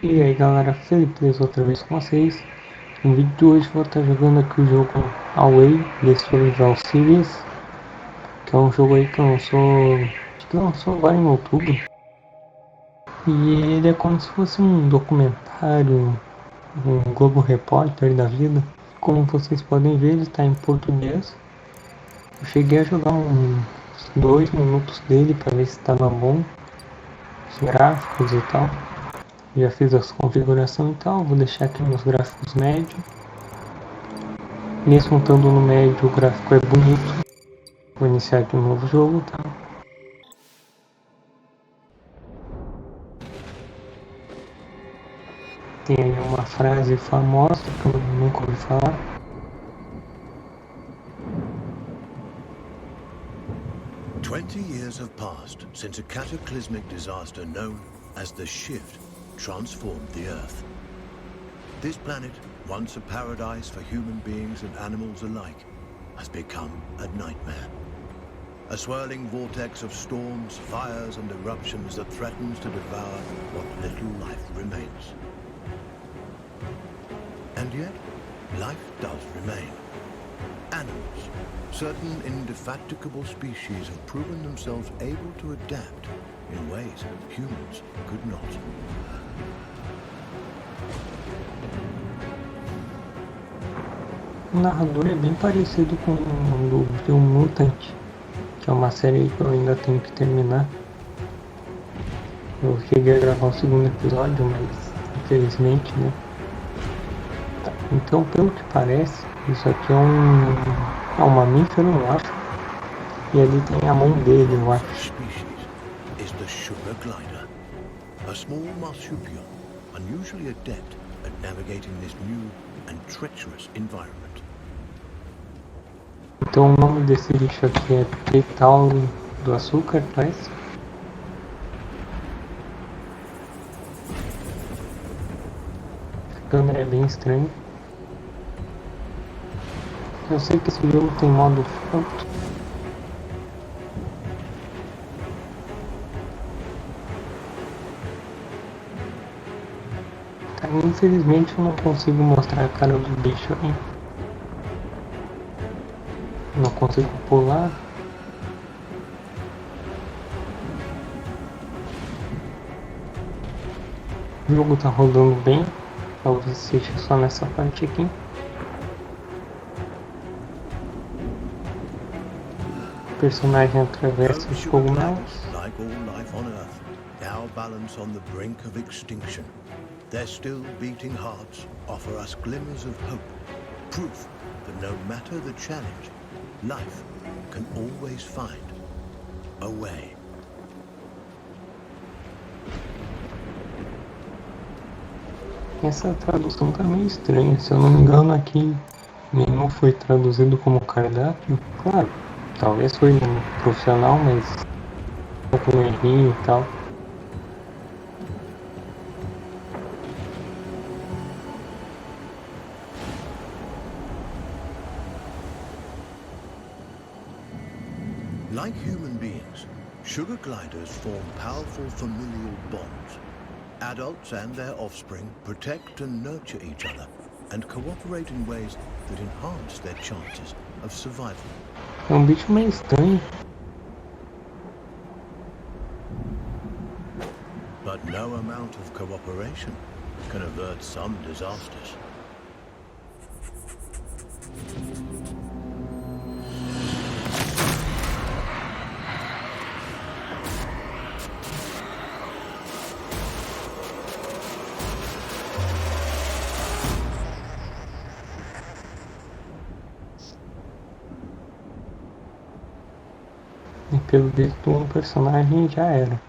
E aí galera, Feliplayz outra vez com vocês. No vídeo de hoje vou estar jogando aqui o jogo Away, disponível Series, que é um jogo aí que lançou agora em outubro. E ele é como se fosse um documentário, um Globo Repórter da vida. Como vocês podem ver, ele está em português. Eu cheguei a jogar uns 2 minutos dele para ver se estava bom, os gráficos e tal. Já fiz as configurações e tal, vou deixar aqui nos gráficos médios. Mesmo estando no médio, o gráfico é bonito. Vou iniciar aqui um novo jogo, tá? Tem aí uma frase famosa que eu nunca ouvi falar. "20 years have passed since a cataclysmic disaster known as the Shift transformed the Earth. This planet, once a paradise for human beings and animals alike, has become a nightmare. A swirling vortex of storms, fires and eruptions that threatens to devour what little life remains. And yet, life does remain. Animals, certain indefatigable species have proven themselves able to adapt in ways humans could not. O narrador é bem parecido com o do filme Mutant, que é uma série que eu ainda tenho que terminar. Eu cheguei a gravar o segundo episódio, mas infelizmente, né? Então, pelo que parece, isso aqui é um mamífero, eu acho. E ali tem a mão dele, eu acho. Species is the sugar glider, a small marsupial unusually adept at navigating this new and treacherous environment. Então o nome desse bicho aqui é Petal do Açúcar, parece. A câmera é bem estranha. Eu sei que esse jogo tem modo foto. Tá, infelizmente eu não consigo mostrar a cara do bicho aí. Não consigo pular. O jogo tá rodando bem. Talvez seja só nessa parte aqui. O personagem atravessa os cogumelos. Like all life on Earth, now balance on the brink of extinction. Their still beating hearts offer us glimmers of hope, proof that no matter the challenge, life can always find a way. Essa tradução tá meio estranha, se eu não me engano aqui menu foi traduzido como cardápio. Claro, talvez foi um profissional, mas um pouco no errinho e tal. Like human beings, sugar gliders form powerful familial bonds. Adults and their offspring protect and nurture each other and cooperate in ways that enhance their chances of survival. É um bicho meio estranho. But no amount of cooperation can avert some disasters. E pelo visto um personagem já era.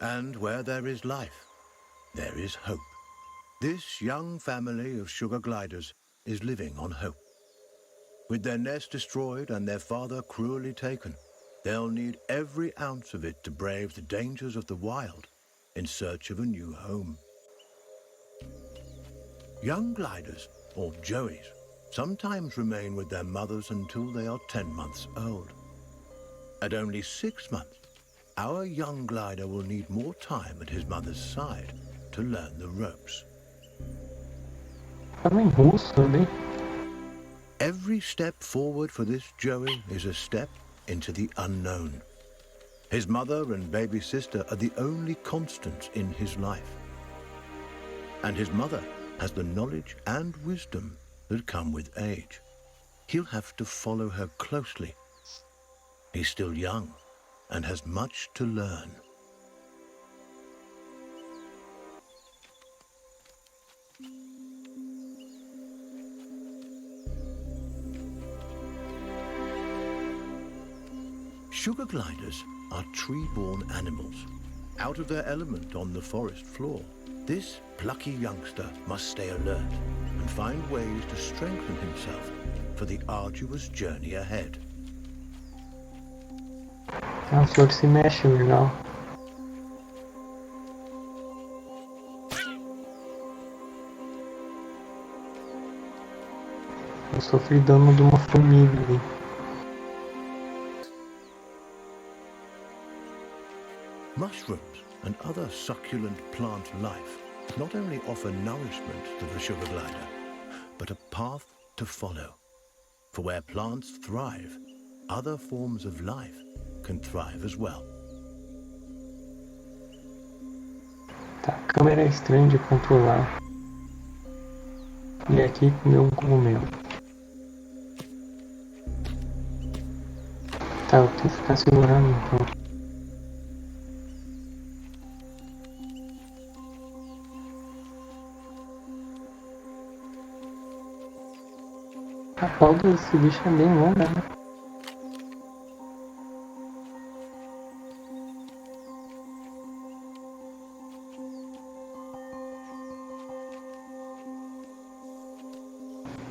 And where there is life, there is hope. This young family of sugar gliders is living on hope. With their nest destroyed and their father cruelly taken, they'll need every ounce of it to brave the dangers of the wild in search of a new home. Young gliders, or joeys, sometimes remain with their mothers until they are 10 months old. At only 6 months, our young glider will need more time at his mother's side to learn the ropes. Fala em russo também. Every step forward for this Joey is a step into the unknown. His mother and baby sister are the only constants in his life. And his mother has the knowledge and wisdom that come with age. He'll have to follow her closely. He's still young and has much to learn. Sugar gliders are tree-born animals, out of their element on the forest floor. This plucky youngster must stay alert and find ways to strengthen himself for the arduous journey ahead. A flor se mexe, legal. Eu sofri dano de uma formiga ali. Mushrooms and other succulent plant life not only offer nourishment to the sugar glider, but a path to follow. For where plants thrive, other forms of life can thrive as well. Tá, a câmera é estranha de controlar. E aqui comeu um cogumelo. Tá, eu tenho que ficar segurando então. A cauda desse bicho é bem longa, né?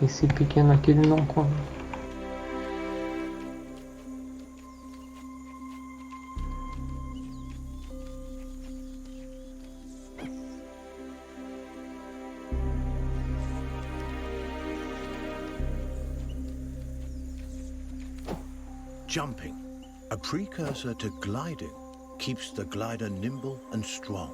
Esse pequeno aqui ele não come. Jumping, a precursor to gliding, keeps the glider nimble and strong.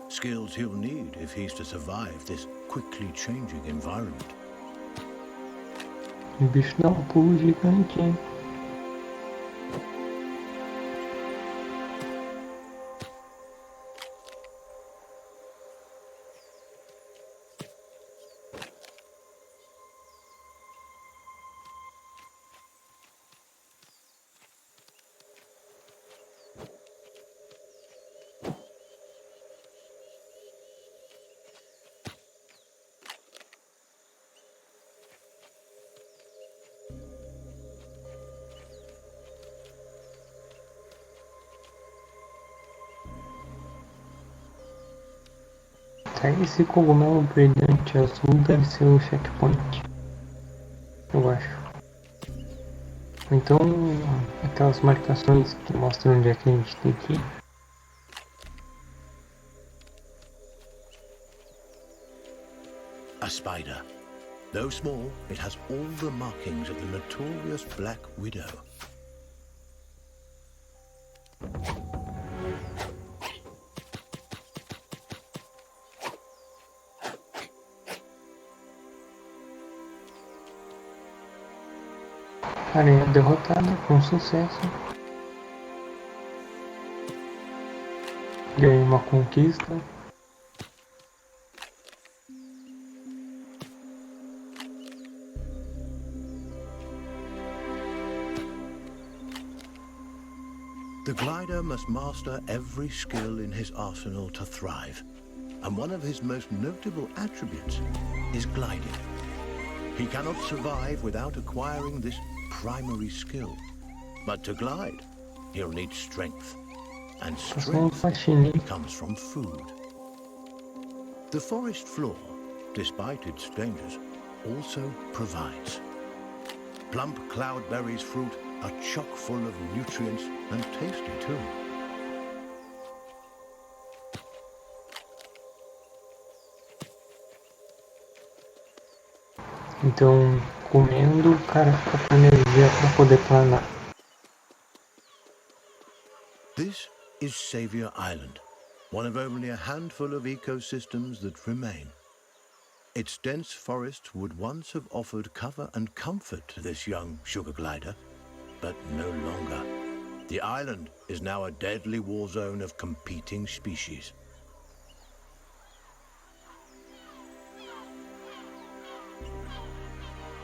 Skills he'll need if he's to survive this quickly changing environment. O bicho dá um pulo gigante, hein? Tá, esse cogumelo brilhante azul deve ser o checkpoint, eu acho. Então, aquelas marcações que mostram onde é que a gente tem que ir. A spider. Though small, it has all the markings of the notorious Black Widow. Aranha derrotada com sucesso. Ganhei uma conquista. The glider must master every skill in his arsenal to thrive, and one of his most notable attributes is gliding. He cannot survive without acquiring this primary skill, but to glide, he'll need strength, and strength comes from food. The forest floor, despite its dangers, also provides. Plump cloudberries fruit are chock full of nutrients and tasty too. Então, comendo, o cara fica com energia para poder planar. This is Savior Island, one of only a handful of ecosystems that remain. Its dense forest would once have offered cover and comfort to this young sugar glider, but no longer. The island is now a deadly war zone of competing species.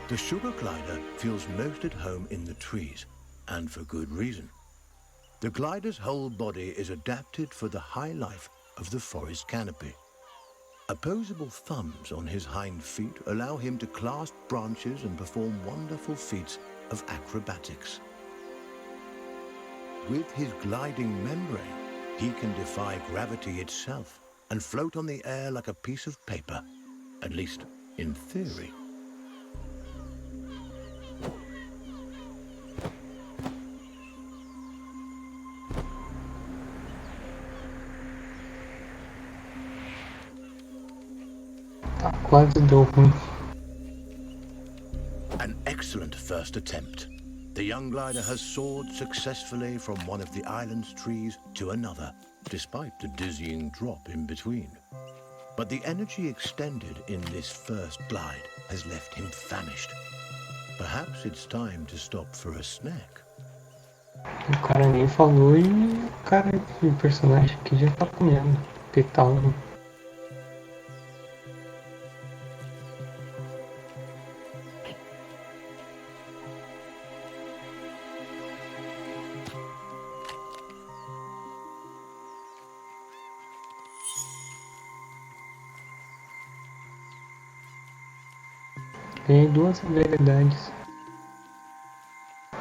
The sugar glider feels most at home in the trees, and for good reason. The glider's whole body is adapted for the high life of the forest canopy. Opposable thumbs on his hind feet allow him to clasp branches and perform wonderful feats of acrobatics. With his gliding membrane, he can defy gravity itself and float on the air like a piece of paper, at least in theory. Quase deu ruim. An excellent first attempt. The young glider has soared successfully from one of the island's trees to another, despite the dizzying drop in between. But the energy expended in this first glide has left him famished. Perhaps it's time to stop for a snack. O cara nem falou e o cara, o personagem aqui já tá comendo. Que tal? Tem duas habilidades.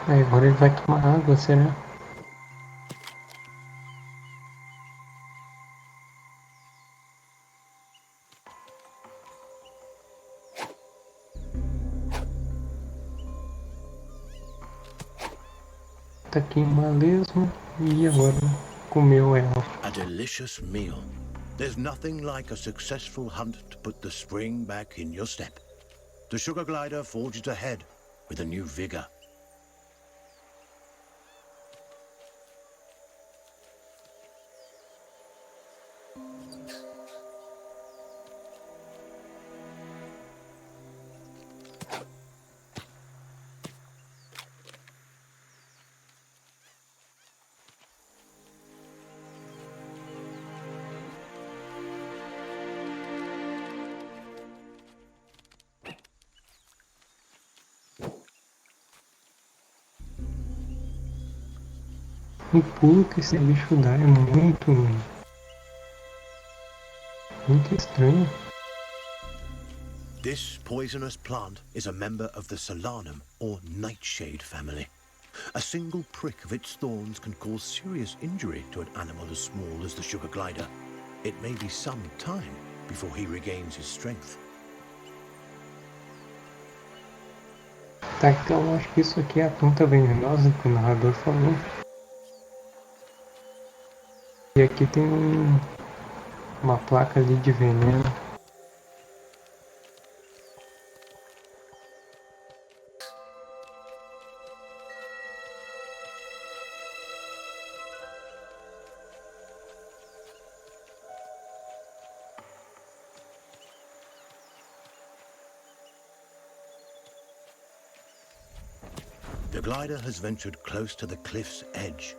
Aí agora ele vai tomar água, será? Tá aqui uma lesma e agora comeu ela. A delicious meal. There's nothing like a successful hunt to put the spring back in your step. The sugar glider forges ahead with a new vigor. O pulo que esse bicho dá é muito estranho. This poisonous plant is a member of the Solanum or nightshade family. A single prick of its thorns can cause serious injury to an animal as small as the sugar glider. It may be some time before he regains his strength. Tá, então acho que isso aqui é a planta venenosa que o narrador falou. E aqui tem uma placa ali de veneno. The glider has ventured close to the cliff's edge.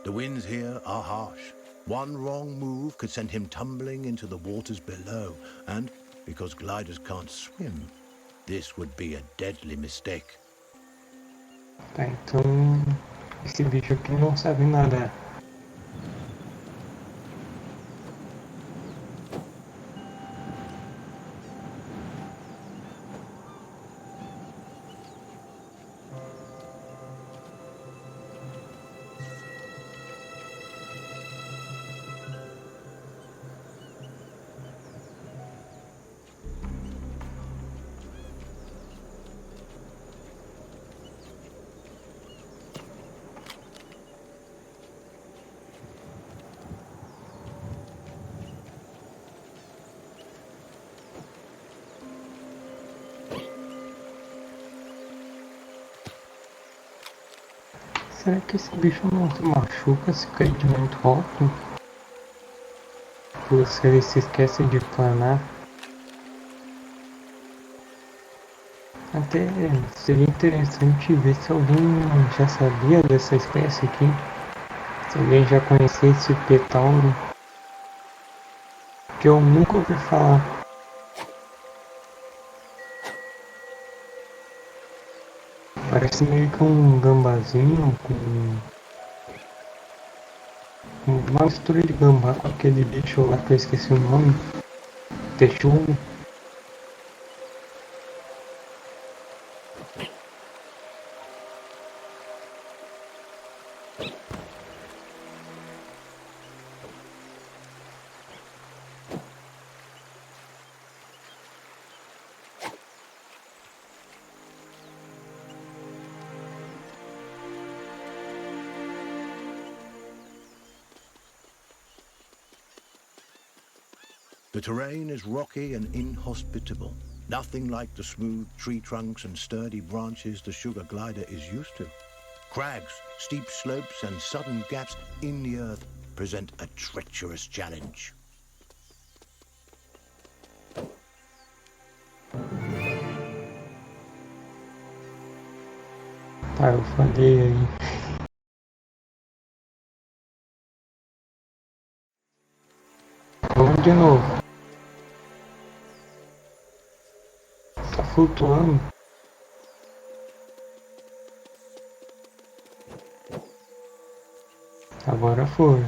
The winds here are harsh. One wrong move could send him tumbling into the waters below, and, because gliders can't swim, this would be a deadly mistake. Tá, então esse bicho aqui não sabe nadar. Será que esse bicho não se machuca se cair de muito alto? Ou se ele se esquece de planar? Até seria interessante ver se alguém já sabia dessa espécie aqui. Se alguém já conhecia esse petauro. Que eu nunca ouvi falar. Parece meio que um gambazinho com uma mistura de gambá com aquele bicho lá que eu esqueci o nome. Texugo. The terrain is rocky and inhospitable. Nothing like the smooth tree trunks and sturdy branches the sugar glider is used to. Crags, steep slopes and sudden gaps in the earth present a treacherous challenge. Tá, eu falei aí. Vamos de novo. Tá flutuando. Agora foi.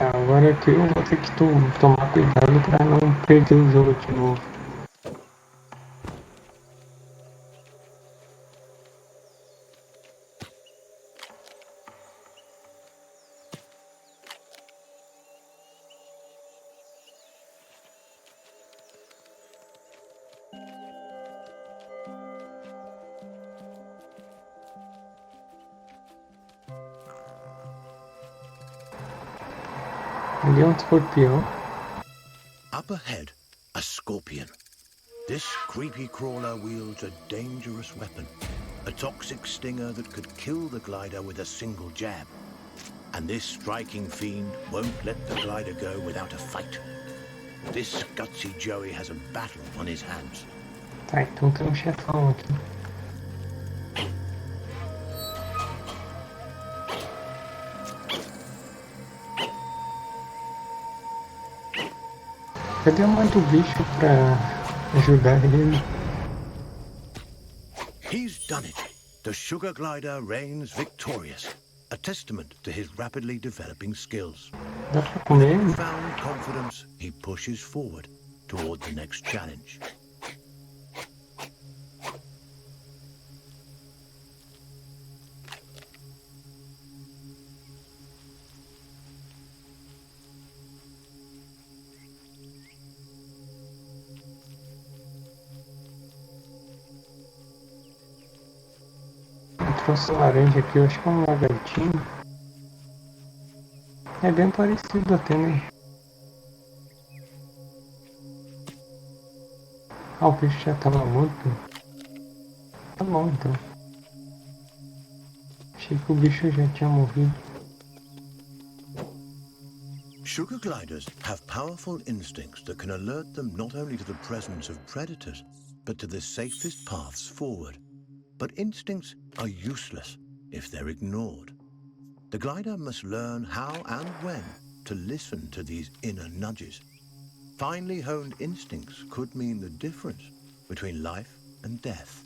Agora aqui eu vou ter que tomar cuidado para não perder o jogo de novo. Ali é um escorpião. Up ahead, a scorpion. This creepy crawler wields a dangerous weapon, a toxic stinger that could kill the glider with a single jab. And this striking fiend won't let the glider go without a fight. This gutsy Joey has a battle on his hands. Tá, então tem um chefão aqui. Cadê mais do bicho pra ajudar ele? He's done it. The sugar glider reigns victorious, a testament to his rapidly developing skills. Dá pra comer ele? With newfound confidence, he pushes forward toward the next challenge. Trouxe laranja aqui, eu acho que é um lagartinho. É bem parecido até, né? Ah, o bicho já tava morto. Tá bom então. Achei que o bicho já tinha morrido. Sugar gliders have powerful instincts that can alert them not only to the presence of predators, but to the safest paths forward. But instincts are useless if they're ignored. The glider must learn how and when to listen to these inner nudges. Finely honed instincts could mean the difference between life and death.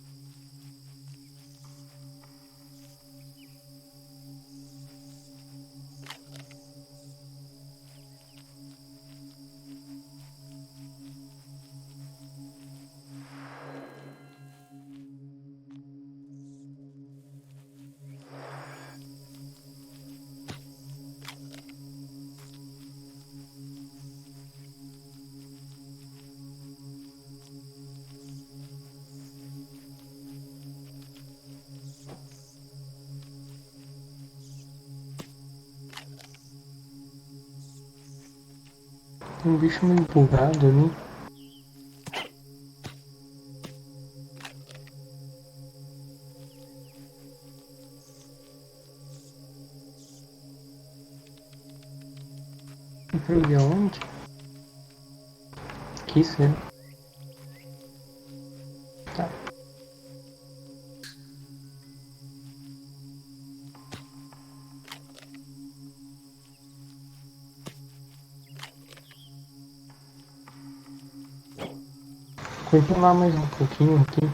Tem um bicho meio bugado ali. Pra ir aonde? Aqui, sério? Tá. Continuar mais um pouquinho aqui.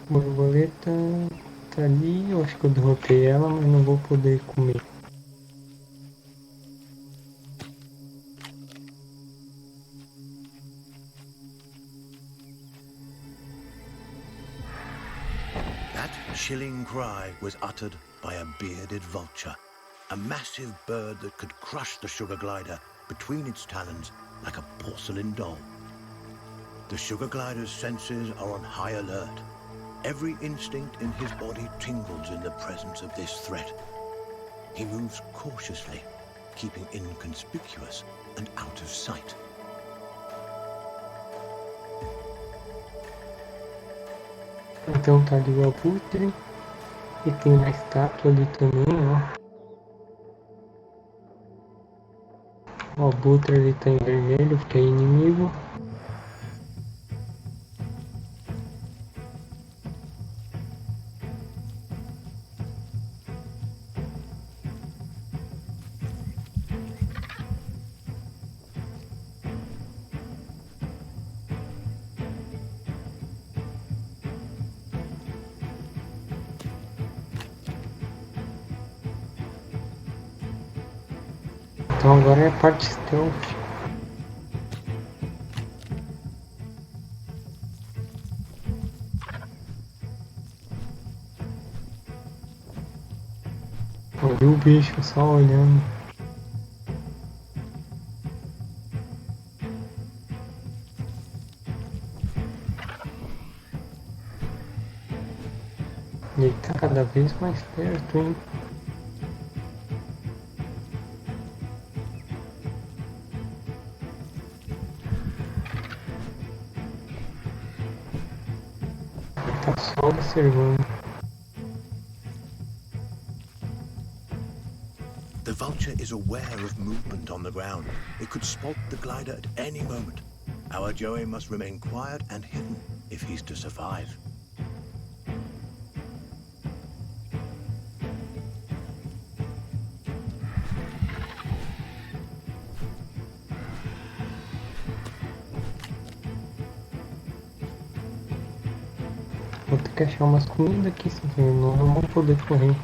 Borboleta tá ali, eu acho que eu derrotei ela, mas não vou poder comer. That chilling cry was uttered by a bearded vulture, a massive bird that could crush the sugar glider between its talons like a porcelain doll. The sugar glider's senses are on high alert. Every instinct in his body tingles in the presence of this threat. He moves cautiously, keeping inconspicuous and out of sight. Então tá ali o abutre. E tem uma estátua ali também, ó. O abutre ali tá em vermelho, porque é inimigo. Então agora é a parte stealth. Olha o bicho só olhando. Ele tá cada vez mais perto, hein? Tá só observando. The vulture is aware of movement on the ground. It could spot the glider at any moment. Our Joey must remain quiet and hidden if he's to survive. Vou ter que achar umas comidas aqui, senão não vou poder correr.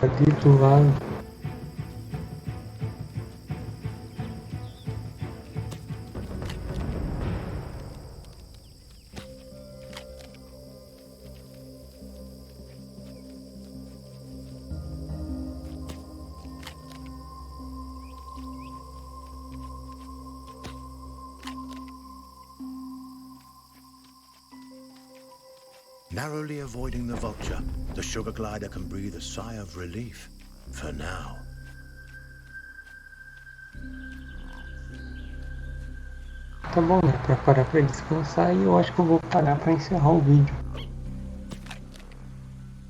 Ali do lado. Narrowly avoiding the vulture, the sugar glider can breathe a sigh of relief. For now. Tá bom, né? Pra parar pra descansar e eu acho que eu vou parar pra encerrar o vídeo.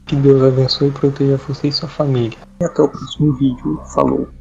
Que Deus abençoe e proteja você e sua família. E até o próximo vídeo. Falou!